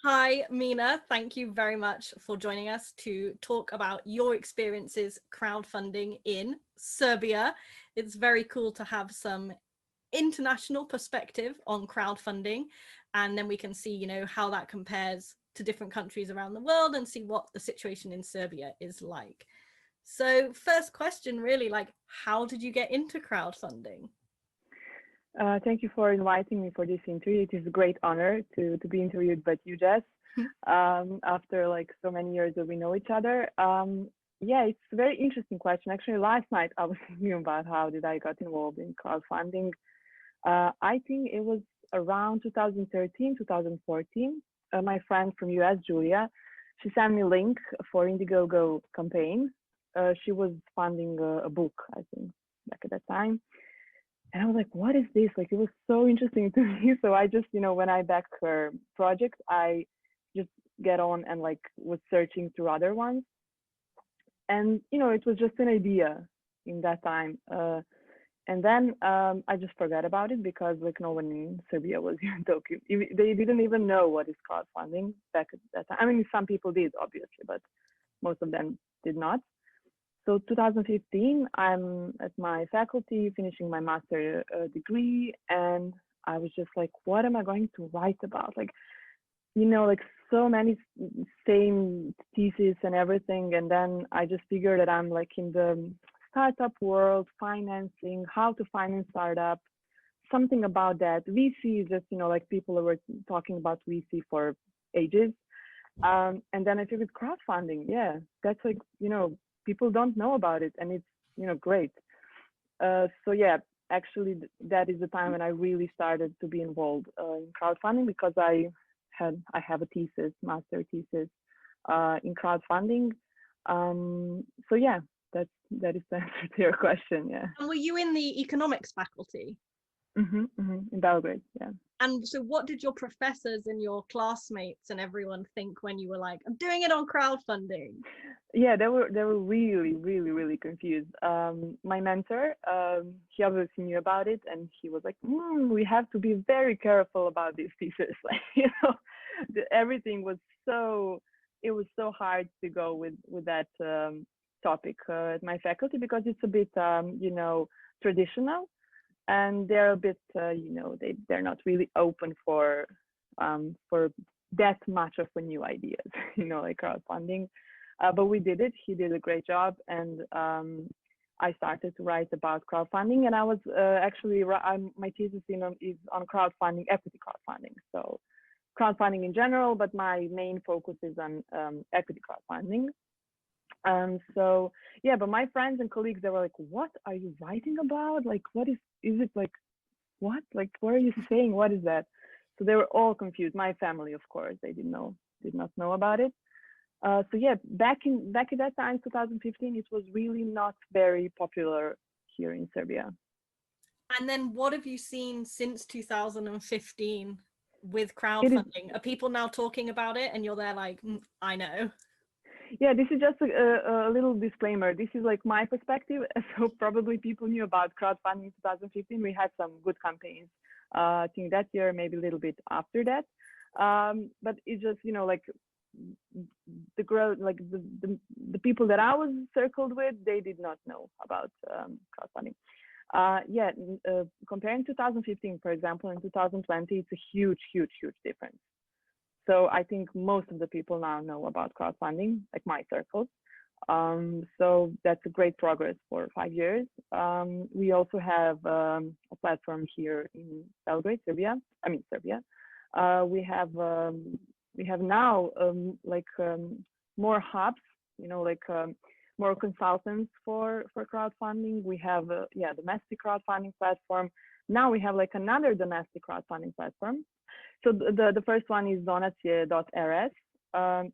Hi, Mina. Thank you very much for joining us to talk about your experiences crowdfunding in Serbia. It's very cool to have some international perspective on crowdfunding, and then we can see, how that compares to different countries around the world and see what the situation in Serbia is like. So, first question, really, like, how did you get into crowdfunding? Thank you for inviting me for this interview. It is a great honor to be interviewed by you, Jess, after like so many years that we know each other. Yeah, it's a very interesting question. Actually, last night I was thinking about how did I got involved in crowdfunding. I think it was around 2013, 2014. My friend from US, Julia, she sent me a link for Indiegogo campaign. She was funding a book, I think, back at that time. And I was like, what is this? Like, it was so interesting to me. So I just, when I backed her project, I just get on and like was searching through other ones. And, it was just an idea in that time. And then I just forgot about it because like no one in Serbia was even talking. They didn't even know what is crowdfunding back at that time. I mean, some people did, obviously, but most of them did not. So 2015, I'm at my faculty finishing my master degree, and I was just like, what am I going to write about? Like, like so many same thesis and everything. And then I just figured that I'm like in the startup world, financing, how to finance startup, something about that. VC is just, like people were talking about VC for ages. And then I figured crowdfunding, yeah, that's like, people don't know about it, and it's great. So yeah, actually that is the time when I really started to be involved in crowdfunding, because I have a thesis, master thesis, in crowdfunding. So yeah, that is the answer to your question. Yeah. And were you in the economics faculty? In Belgrade, yeah. And so what did your professors and your classmates and everyone think when you were like, I'm doing it on crowdfunding? Yeah, they were really, really, really confused. My mentor, he obviously knew about it, and he was like, we have to be very careful about this thesis. Like, everything was it was so hard to go with that topic at my faculty, because it's a bit, traditional, and they're a bit, they're not really open for that much of a new ideas, like crowdfunding. But we did it. He did a great job, and I started to write about crowdfunding. And I was actually my thesis is on crowdfunding, equity crowdfunding. So crowdfunding in general, but my main focus is on equity crowdfunding. So yeah, but my friends and colleagues, they were like, "What are you writing about? Like, what is it like? What are you saying? What is that?" So they were all confused. My family, of course, they did not know about it. So yeah, back at that time, 2015, it was really not very popular here in Serbia. And then what have you seen since 2015 with It is, crowdfunding? Are people now talking about it and you're there like, I know? yeah, this is just a little disclaimer. This is like my perspective. So probably people knew about crowdfunding in 2015. We had some good campaigns. I think that year, maybe a little bit after that. But it's just, like the growth, like the people that I was circled with, they did not know about crowdfunding. Yeah, comparing 2015, for example, in 2020, it's a huge, huge, huge difference. So I think most of the people now know about crowdfunding, like my circles. So that's a great progress for 5 years. We also have a platform here in Belgrade, Serbia. Serbia. We have now more hubs, more consultants for crowdfunding. We have domestic crowdfunding platform. Now we have like another domestic crowdfunding platform. So the first one is donacije.rs, and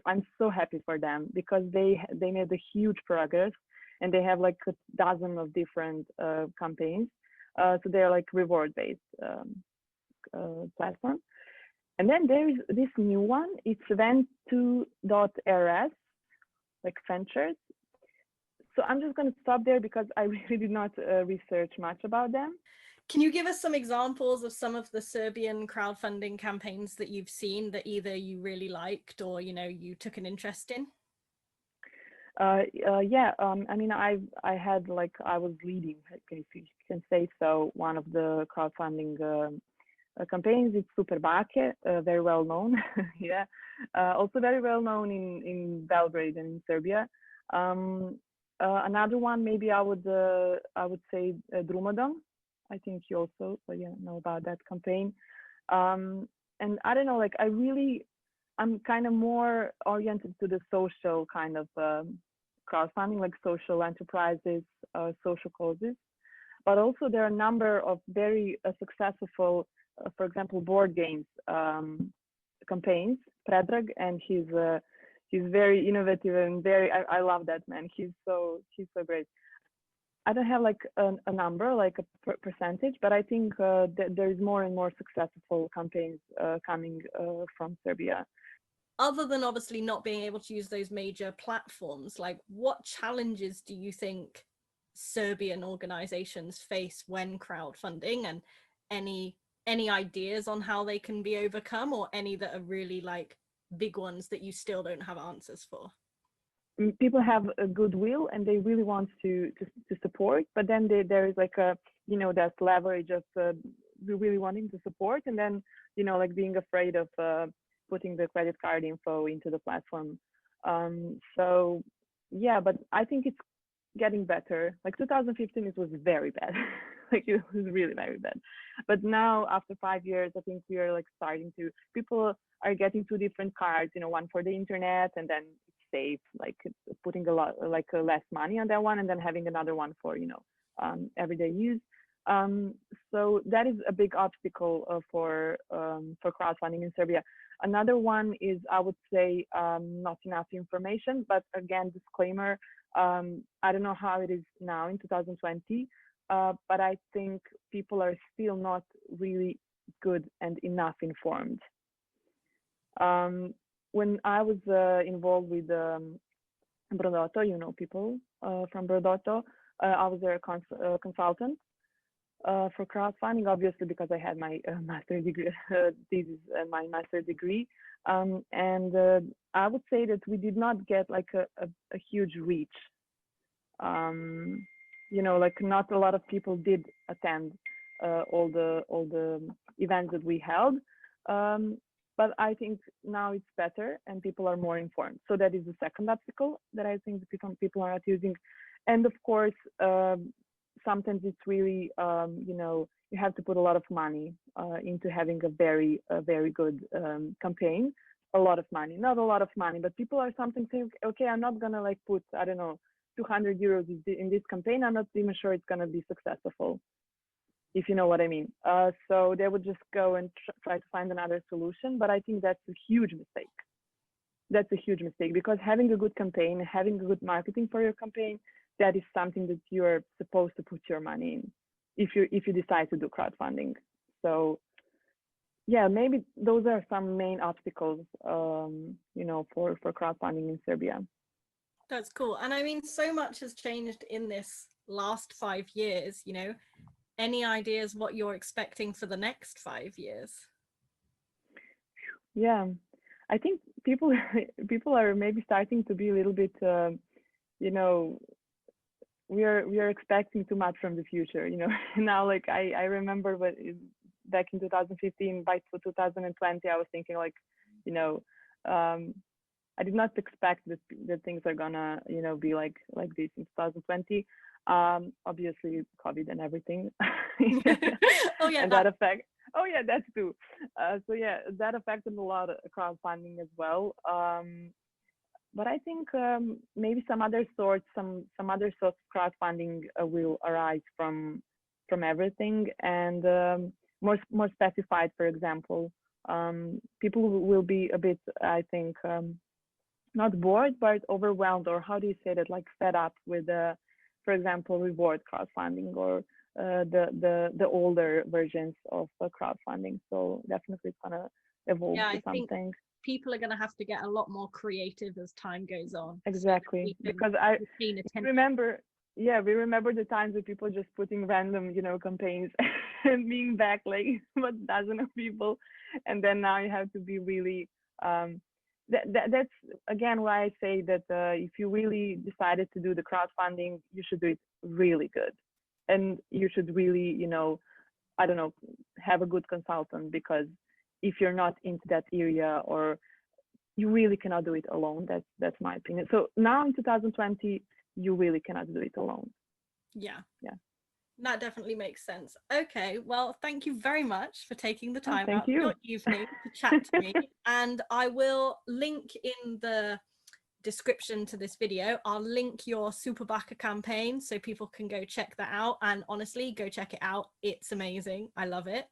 I'm so happy for them, because they made a huge progress, and they have like a dozen of different campaigns. So they're like reward-based platform. And then there's this new one. It's event2.rs, like ventures. So I'm just going to stop there because I really did not research much about them. Can you give us some examples of some of the Serbian crowdfunding campaigns that you've seen that either you really liked or, you know, you took an interest in? Yeah, I mean, I had like, I was leading, if you can say so, one of the crowdfunding campaigns. It's Super Bake, very well known. Yeah, also very well known in Belgrade and in Serbia. Another one, maybe I would say Drumadom. I think you also yeah, know about that campaign. And I don't know, like I'm kind of more oriented to the social kind of crowdfunding, like social enterprises, social causes. But also there are a number of very successful, for example, board games campaigns. Predrag, and he's very innovative and very. I love that man. He's so great. I don't have like a number, like a percentage, but I think that there is more and more successful campaigns coming from Serbia. Other than obviously not being able to use those major platforms, like what challenges do you think Serbian organizations face when crowdfunding, and any ideas on how they can be overcome, or any that are really like big ones that you still don't have answers for? People have a goodwill and they really want to support, but then there is like a, you know, that leverage of really wanting to support, and then, you know, like being afraid of putting the credit card info into the platform. So yeah, but I think it's getting better. Like 2015, it was very bad. Like it was really very bad. But now after 5 years, I think we are like starting to, people are getting two different cards, you know, one for the internet, and then it's safe, like putting a lot, like less money on that one, and then having another one for, you know, everyday use. So that is a big obstacle for crowdfunding in Serbia. Another one is, I would say, not enough information, but again, disclaimer, I don't know how it is now in 2020, but I think people are still not really good and enough informed. When I was involved with Brodotto, you know, people from Brodotto, I was their consultant for crowdfunding, obviously, because I had my master degree, thesis, my master degree. And I would say that we did not get like a huge reach. You know, like not a lot of people did attend all the events that we held. But I think now it's better and people are more informed. So that is the second obstacle that I think people are not using. And of course, sometimes it's really, you know, you have to put a lot of money into having a very good campaign. A lot of money, not a lot of money, but people are sometimes saying, okay, I'm not gonna like put, I don't know, 200 euros in this campaign. I'm not even sure it's gonna be successful, if you know what I mean. So they would just go and try to find another solution. But I think that's a huge mistake. That's a huge mistake, because having a good campaign, having a good marketing for your campaign, that is something that you're supposed to put your money in if you decide to do crowdfunding. So yeah, maybe those are some main obstacles, you know, for crowdfunding in Serbia. That's cool. And I mean, so much has changed in this last 5 years, you know. Any ideas what you're expecting for the next 5 years? Yeah, I think people are maybe starting to be a little bit, you know, we are expecting too much from the future, you know. Now, like I remember back in 2015, by 2020, I was thinking like, you know, I did not expect that things are gonna, you know, be like this in 2020. Obviously COVID and everything. Oh yeah, and that affect. Oh yeah, that's too. So yeah, that affected a lot of crowdfunding as well. But I think maybe some other sorts of crowdfunding will arise from everything, and more specified. For example, people will be a bit, I think, not bored but overwhelmed, or how do you say that, like fed up with for example, reward crowdfunding or the older versions of crowdfunding. So definitely it's gonna evolve to something. People are going to have to get a lot more creative as time goes on. Exactly, because I remember yeah, we remember the times with people just putting random, campaigns and being back like a dozen of people, and then now you have to be really. That's again why I say that if you really decided to do the crowdfunding, you should do it really good, and you should really, I don't know, have a good consultant, because if you're not into that area, or you really cannot do it alone. That's my opinion. So now in 2020, you really cannot do it alone. Yeah. Yeah. That definitely makes sense. Okay, well, thank you very much for taking the Oh, time thank out of your you. evening to chat to me. And I will link in the description to this video, I'll link your Superbacker campaign so people can go check that out. And honestly, go check it out. It's amazing. I love it.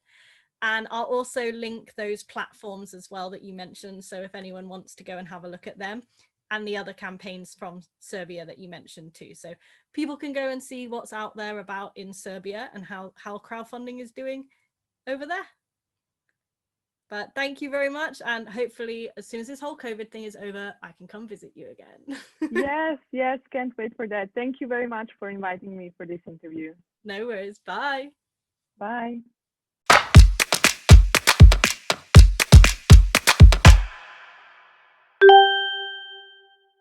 And I'll also link those platforms as well that you mentioned. So if anyone wants to go and have a look at them, and the other campaigns from Serbia that you mentioned too. So people can go and see what's out there about in Serbia and how crowdfunding is doing over there. But thank you very much. And hopefully as soon as this whole COVID thing is over, I can come visit you again. Yes, can't wait for that. Thank you very much for inviting me for this interview. No worries. Bye. Bye.